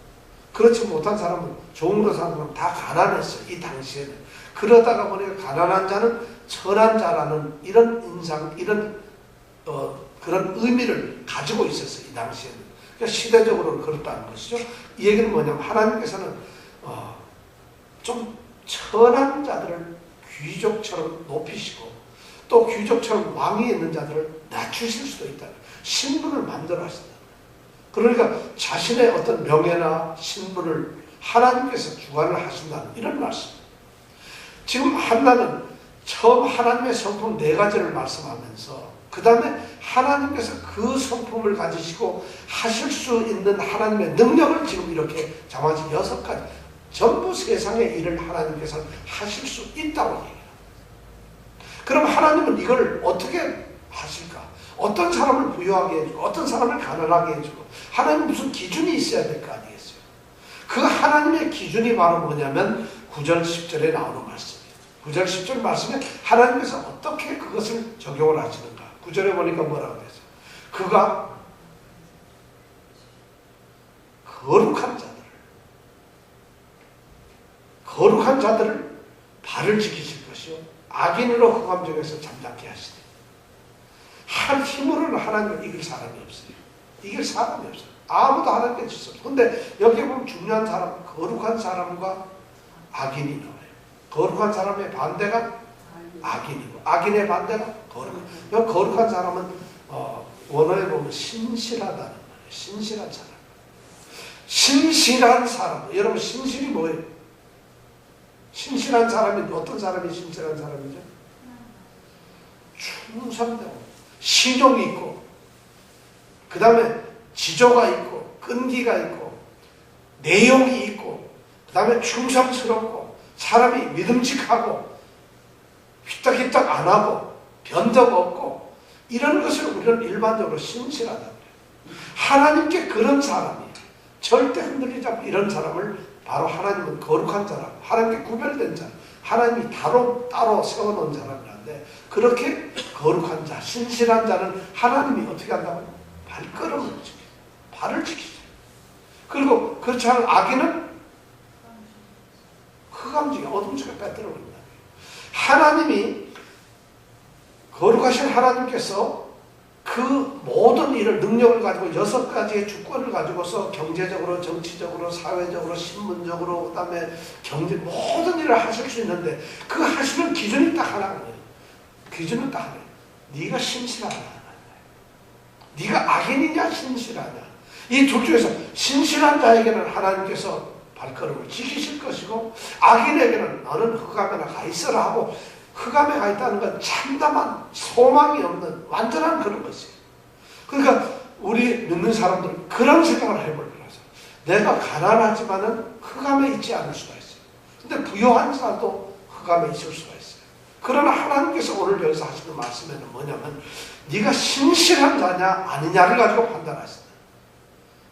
그렇지 못한 사람은 좋은 거 사는 사람은 다 가난했어요. 이 당시에는. 그러다가 보니까 가난한 자는 천한 자라는 이런 인상, 이런 그런 의미를 가지고 있었어요. 이 당시에는. 그러니까 시대적으로는 그렇다는 것이죠. 이 얘기는 뭐냐면 하나님께서는 좀 천한 자들을 귀족처럼 높이시고 또 귀족처럼 왕위 있는 자들을 낮추실 수도 있다. 신분을 만들어 하신다. 그러니까 자신의 어떤 명예나 신분을 하나님께서 주관을 하신다는 이런 말씀입니다. 지금 한나는 처음 하나님의 성품 4가지를 말씀하면서 그 다음에 하나님께서 그 성품을 가지시고 하실 수 있는 하나님의 능력을 지금 이렇게 장하신 6가지 전부 세상의 일을 하나님께서 하실 수 있다고 얘기합니다. 그럼 하나님은 이걸 어떻게 하실까? 어떤 사람을 부유하게 해주고 어떤 사람을 가난하게 해주고 하나님 무슨 기준이 있어야 될 거 아니겠어요? 그 하나님의 기준이 바로 뭐냐면 9절 10절에 나오는 말씀이에요. 9절 10절 말씀에 하나님께서 어떻게 그것을 적용을 하시는가? 9절에 보니까 뭐라고 되죠? 그가 거룩한 자들을 발을 지키실 것이요 악인으로 흑암 중에서 잠잠케 하시되 할 힘으로는 하나님을 이길 사람이 없어요. 이길 사람이 없어요. 아무도 하나님께 질 수 없어요. 근데 여기 보면 중요한 사람, 거룩한 사람과 악인이 나와요. 거룩한 사람의 반대가 악인이고 악인의 반대가 거룩한. 여기 거룩한 사람은 원어에 보면 신실하다는 말이에요. 신실한 사람. 신실한 사람. 여러분 신실이 뭐예요? 신실한 사람이 어떤 사람이 신실한 사람이죠? 충성되고 신용이 있고 그 다음에 지조가 있고 끈기가 있고 내용이 있고 그 다음에 충성스럽고 사람이 믿음직하고 휘딱휘딱 안 하고 변덕 없고 이런 것을 우리는 일반적으로 신실하다 그래요. 하나님께 그런 사람이에요. 절대 흔들리지 않고 이런 사람을 바로 하나님은 거룩한 사람, 하나님께 구별된 자람, 하나님이 따로 세워놓은 사람이란데 그렇게 거룩한 자, 신실한 자는 하나님이 어떻게 한다고요? 발걸음을 지키죠. 발을 지키죠. 그리고 그렇지 않은 악인은 흑암 중에 어둠 속에 빼들어 버린다. 하나님이 거룩하신 하나님께서 그 모든 일을 능력을 가지고 6가지의 주권을 가지고서 경제적으로 정치적으로 사회적으로 신문적으로 그 다음에 경제 모든 일을 하실 수 있는데 그 하시는 기준이 딱 하나예요. 기준은 딱 하나예요. 네가 신실하냐 네가 악인이냐 신실하냐 이 둘 중에서 신실한 자에게는 하나님께서 발걸음을 지키실 것이고 악인에게는 너는 흑암에나 가 있어라 하고 흑암에 가 있다는 건 참담한 소망이 없는 완전한 그런 것이에요. 그러니까 우리 믿는 사람들은 그런 생각을 해볼 거라서 내가 가난하지만은 흑암에 있지 않을 수가 있어요. 근데 부유한 자도 흑암에 있을 수가 있어요. 그러나 하나님께서 오늘 여기서 하시는 말씀에는 뭐냐면 네가 신실한 자냐 아니냐를 가지고 판단하신다.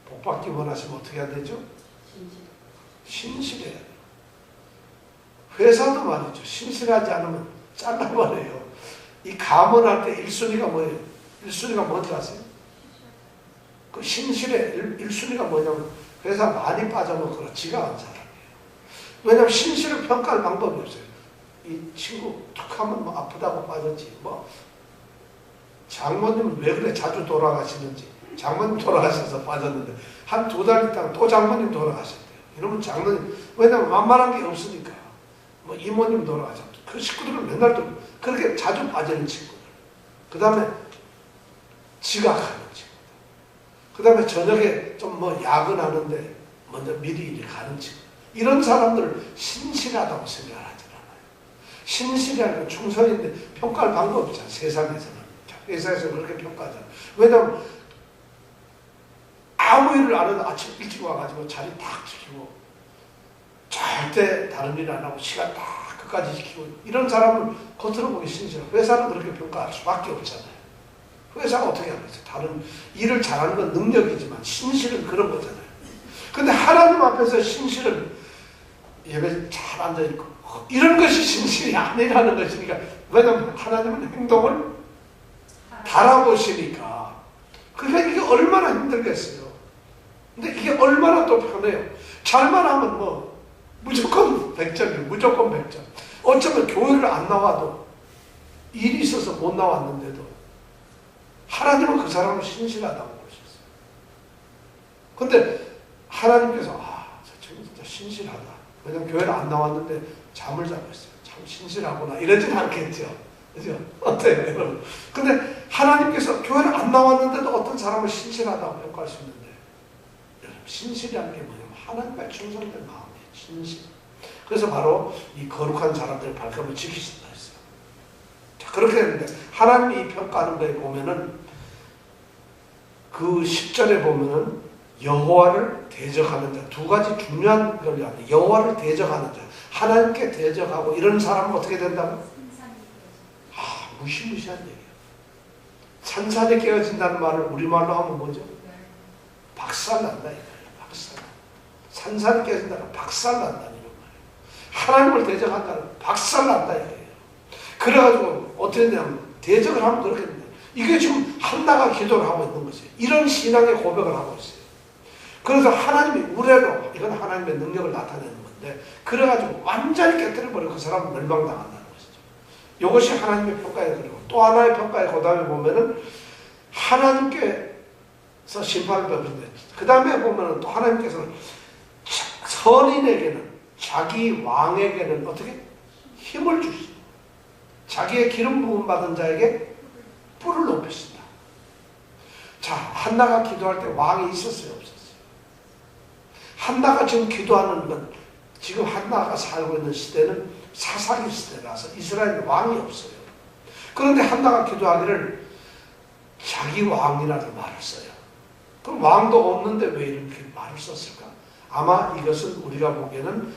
복받기 원하시면 어떻게 해야 되죠? 신실해야 돼요. 회사도 말이죠. 신실하지 않으면 잘라버려요. 이 감원할 때 1순위가 뭐예요? 1순위가 뭔지 아세요? 그 신실의 1순위가 뭐냐면 회사 많이 빠져먹거나 지가 안 사람이에요. 왜냐하면 신실을 평가할 방법이 없어요. 이 친구 툭 하면 뭐 아프다고 빠졌지. 뭐 장모님은 왜 그래 자주 돌아가시는지. 장모님 돌아가셔서 빠졌는데 한 2달 있다가 또 장모님 돌아가셨대요. 이러면 장모님 왜냐하면 만만한 게 없으니까. 뭐 이모님 돌아가셨죠. 그 식구들은 맨날 또 그렇게 자주 빠지는 친구들. 그 다음에 지각하는 친구들. 그 다음에 저녁에 좀 뭐 야근하는데 먼저 미리 가는 친구들. 이런 사람들을 신실하다고 생각을 하지 않아요. 신실하고 충성인데 평가할 방법이 없잖아요. 세상에서는. 회사에서 그렇게 평가하잖아요. 왜냐하면 아무 일을 안 해도 아침 일찍 와가지고 자리 딱 지키고 절대 다른 일 안 하고 시간 딱 끝까지 지키고 이런 사람을 겉으로 보기 신실하고 회사는 그렇게 평가할 수밖에 없잖아요. 회사가 어떻게 하겠어요? 다른 일을 잘하는 건 능력이지만 신실은 그런 거잖아요. 근데 하나님 앞에서 신실은 예배 잘 앉아있고 이런 것이 신실이 아니라는 것이니까. 왜냐하면 하나님은 행동을 바라보시니까. 그러니까 이게 얼마나 힘들겠어요. 근데 이게 얼마나 또 편해요. 잘만 하면 뭐 무조건 100점이에요. 무조건 100점. 어쩌면 교회를 안 나와도 일이 있어서 못 나왔는데도 하나님은 그 사람을 신실하다고 보셨어요. 근데 하나님께서 저 친구 진짜 신실하다. 왜냐면 교회를 안 나왔는데 잠을 자고 있어요. 참 신실하구나. 이러진 않겠죠. 그죠? 어때요, 여러분? 근데 하나님께서 교회를 안 나왔는데도 어떤 사람을 신실하다고 평가할 수 있는데, 여러분, 신실이라는 게 뭐냐면 하나님과 충성된 마음이에요. 신실. 그래서 바로 이 거룩한 사람들의 발걸음을 지키신다 했어요. 자, 그렇게 했는데 하나님이 이 평가하는 거에 보면은 그 10절에 보면은 여호와를 대적하는 자, 두 가지 중요한 걸 하는데, 여호와를 대적하는 자, 하나님께 대적하고 이런 사람은 어떻게 된다고? 무시무시한 얘기예요. 산산이 깨어진다는 말을 우리말로 하면 뭐죠? 박살난다 이거예요. 박살. 산산이 깨어진다는 박살난다는 이런 말이에요. 하나님을 대적한다는 박살난다 이거예요. 그래가지고 어떻게 되냐면 대적을 하면 그렇게 됩니다. 이게 지금 한나가 기도를 하고 있는 것이에요. 이런 신앙의 고백을 하고 있어요. 그래서 하나님이 우레로, 이건 하나님의 능력을 나타내는 건데, 그래가지고 완전히 깨뜨려버리고 그 사람은 멸망당한다는 것이죠. 이것이 하나님의 평가에 그리고 또 하나의 평가에 그 다음에 보면은 하나님께서 심판을 베푸는데, 그 다음에 보면은 또 하나님께서는 선인에게는, 자기 왕에게는 어떻게? 힘을 주시고, 자기의 기름 부음 받은 자에게 뿔을 높이신다. 자, 한나가 기도할 때 왕이 있었어요, 없었어요? 한나가 지금 기도하는 건, 지금 한나가 살고 있는 시대는 사사기 시대라서 이스라엘 왕이 없어요. 그런데 한나가 기도하기를 자기 왕이라는 말을 써요. 그럼 왕도 없는데 왜 이렇게 말을 썼을까? 아마 이것은 우리가 보기에는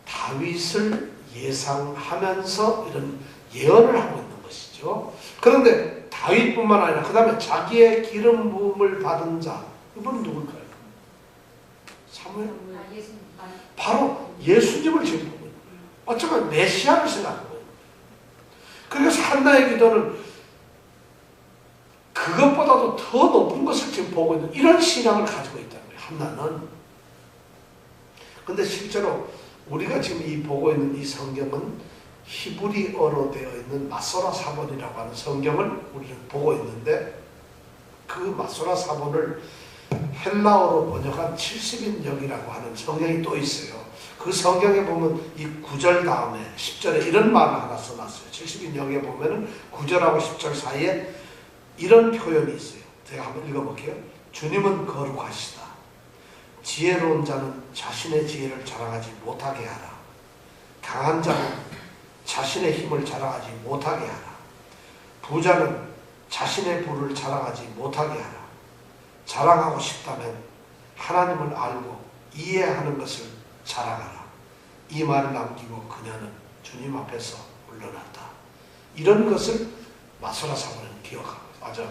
다윗을 예상하면서 이런 예언을 하고 있는 것이죠. 그런데 다윗뿐만 아니라 그 다음에 자기의 기름 부음을 받은 자, 이분은 누굴까요? 사무엘? 바로 예수님을 지금 보고 있는 거예요. 어쩌면 메시아를 생각하고 있는 거예요. 그래서 한나의 기도는 그것보다도 더 높은 것을 지금 보고 있는 이런 신앙을 가지고 있다는 거예요. 한나는. 근데 실제로 우리가 지금 이 보고 있는 이 성경은 히브리어로 되어 있는 마소라 사본이라고 하는 성경을 우리는 보고 있는데, 그 마소라 사본을 헬라어로 번역한 70인역이라고 하는 성경이 또 있어요. 그 성경에 보면 이 9절 다음에 10절에 이런 말을 하나 써놨어요. 70인역에 보면은 9절하고 10절 사이에 이런 표현이 있어요. 제가 한번 읽어볼게요. 주님은 거룩하시다. 지혜로운 자는 자신의 지혜를 자랑하지 못하게 하라. 강한 자는 자신의 힘을 자랑하지 못하게 하라. 부자는 자신의 부를 자랑하지 못하게 하라. 자랑하고 싶다면 하나님을 알고 이해하는 것을 자랑하라. 이 말을 남기고 그녀는 주님 앞에서 물러났다. 이런 것을 마소라 사본은 기억하고 있어요. 맞아.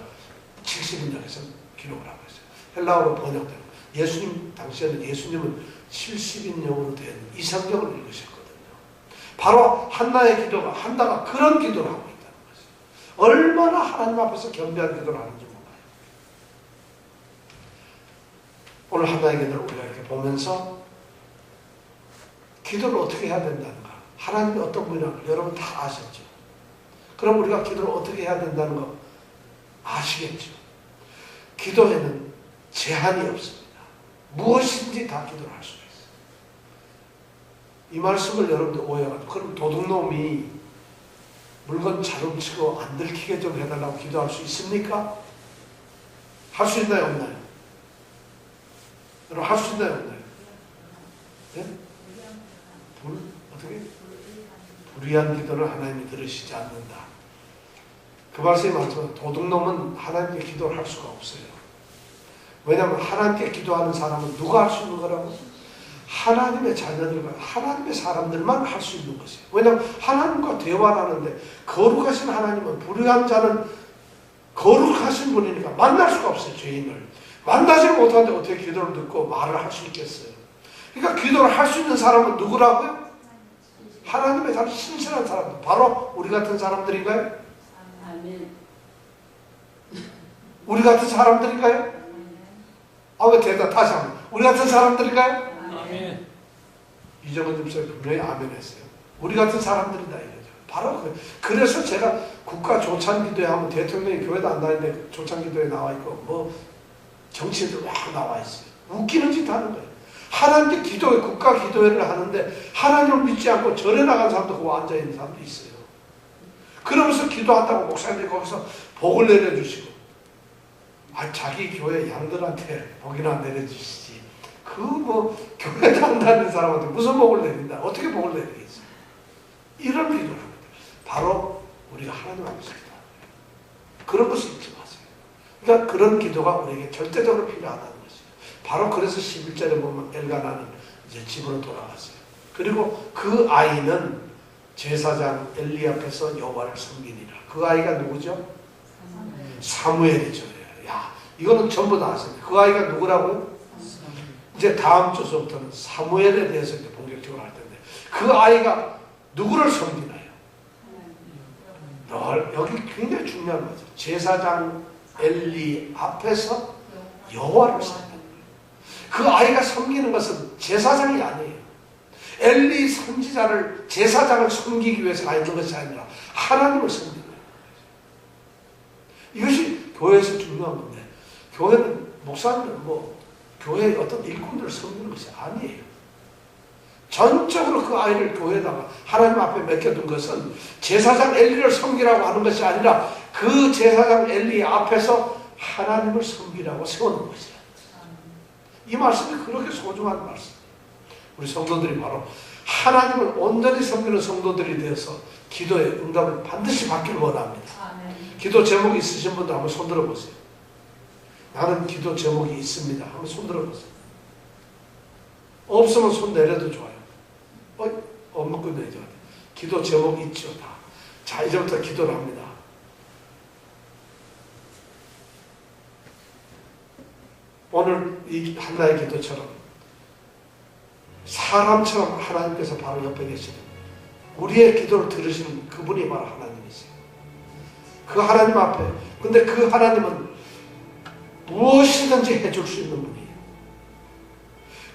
70인역에서 기록을 하고 있어요. 헬라어로 번역되고, 예수님 당시에는 예수님은 70인역으로 된 이 성경을 읽으셨거든요. 바로 한나의 기도가, 한나가 그런 기도를 하고 있다는 것이에요. 얼마나 하나님 앞에서 겸비한 기도를 하는지 몰라요. 오늘 한나의 기도를 우리가 이렇게 보면서 기도를 어떻게 해야 된다는가, 하나님이 어떤 분이라는 걸 여러분 다 아셨죠? 그럼 우리가 기도를 어떻게 해야 된다는 거 아시겠죠? 기도에는 제한이 없습니다. 무엇인지 다 기도를 할 수가 있어요. 이 말씀을 여러분들 오해가지고, 그럼 도둑놈이 물건 잘 훔치고 안 들키게 좀 해달라고 기도할 수 있습니까? 할 수 있나요, 없나요? 여러분 할 수 있나요, 없나요? 네? 어떻게? 불의한 기도를 하나님이 들으시지 않는다. 그 말씀이 맞지만 도둑놈은 하나님께 기도를 할 수가 없어요. 왜냐하면 하나님께 기도하는 사람은 누가 할 수 있는 거라고? 하나님의 자녀들과 하나님의 사람들만 할 수 있는 것이에요. 왜냐하면 하나님과 대화를 하는데, 거룩하신 하나님은 불의한 자는 거룩하신 분이니까 만날 수가 없어요. 죄인을 만나지 못하는데 어떻게 기도를 듣고 말을 할 수 있겠어요? 그러니까 기도를 할 수 있는 사람은 누구라고요? 하나님의 참 신실한 사람들, 바로 우리 같은 사람들인가요? 아멘. 우리 같은 사람들인가요? 왜 대답 다시 한번. 우리 같은 사람들인가요? 아멘. 이정은 집사님 분명히 아멘 했어요. 우리 같은 사람들이다 이거죠. 바로 그래서 제가 국가 조찬 기도회 하면 대통령이 교회도 안 다니는데 조찬 기도회 나와 있고 뭐 정치인들 막 나와 있어요. 웃기는 짓 하는 거예요. 하나님께 기도회, 국가 기도회를 하는데 하나님을 믿지 않고 절에 나간 사람도 거기 앉아있는 사람도 있어요. 그러면서 기도한다고 목사님들이 거기서 복을 내려주시고 자기 교회 양들한테 복이나 내려주시지 그 뭐 교회도 안 다니는 사람한테 무슨 복을 내린다. 어떻게 복을 내리겠어요. 이런 기도를 합니다. 바로 우리가 하나님 앞에서 기도하는 거예요. 그런 것을 잊지 마세요. 그러니까 그런 기도가 우리에게 절대적으로 필요하다는 것이에요. 바로 그래서 11절에 보면 엘가나는 이제 집으로 돌아갔어요. 그리고 그 아이는 제사장 엘리 앞에서 여호와를 섬기니라. 그 아이가 누구죠? 사무엘이죠. 야, 이거는 전부 다 아십니다. 그 아이가 누구라고요? 이제 다음 주서부터는 사무엘에 대해서 이제 본격적으로 할 텐데 그 아이가 누구를 섬기나요? 여기 굉장히 중요한 거죠. 제사장 엘리 앞에서 여호와를 섬기는 거예요. 그 아이가 섬기는 것은 제사장이 아니에요. 엘리 선지자를 제사장을 섬기기 위해서가 있는 것이 아니라 하나님을 섬기는 거예요. 이것이 교회에서 중요한 건데 교회는 목사님은 교회의 어떤 일꾼들을 섬기는 것이 아니에요. 전적으로 그 아이를 교회에다가 하나님 앞에 맡겨둔 것은 제사장 엘리를 섬기라고 하는 것이 아니라 그 제사장 엘리 앞에서 하나님을 섬기라고 세우는 것이에요. 이 말씀이 그렇게 소중한 말씀이에요. 우리 성도들이 바로 하나님을 온전히 섬기는 성도들이 되어서 기도의 응답을 반드시 받기를 원합니다. 기도 제목이 있으신 분들 한번 손 들어보세요. 나는 기도 제목이 있습니다. 한번 손 들어보세요. 없으면 손 내려도 좋아요. 없는 건 내죠. 기도 제목이 있죠. 다. 자, 이제부터 기도를 합니다. 오늘 이 한나의 기도처럼 사람처럼 하나님께서 바로 옆에 계시는 우리의 기도를 들으시는 그분이 바로 하나님이세요. 그 하나님 앞에 근데 그 하나님은 무엇이든지 해줄 수 있는 분이에요.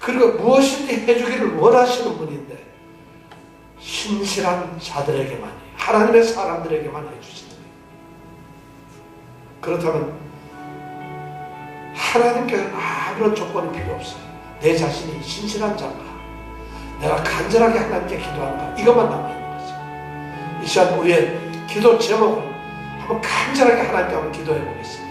그리고 무엇이든지 해주기를 원하시는 분인데 신실한 자들에게만 하나님의 사람들에게만 해주시는 거예요. 그렇다면 하나님께서는 아무런 조건이 필요 없어요. 내 자신이 신실한 자인가 내가 간절하게 하나님께 기도하는가 이것만 남아있는 거죠. 이 시간 우리의 기도 제목을 한번 간절하게 하나님께 한번 기도해 보겠습니다.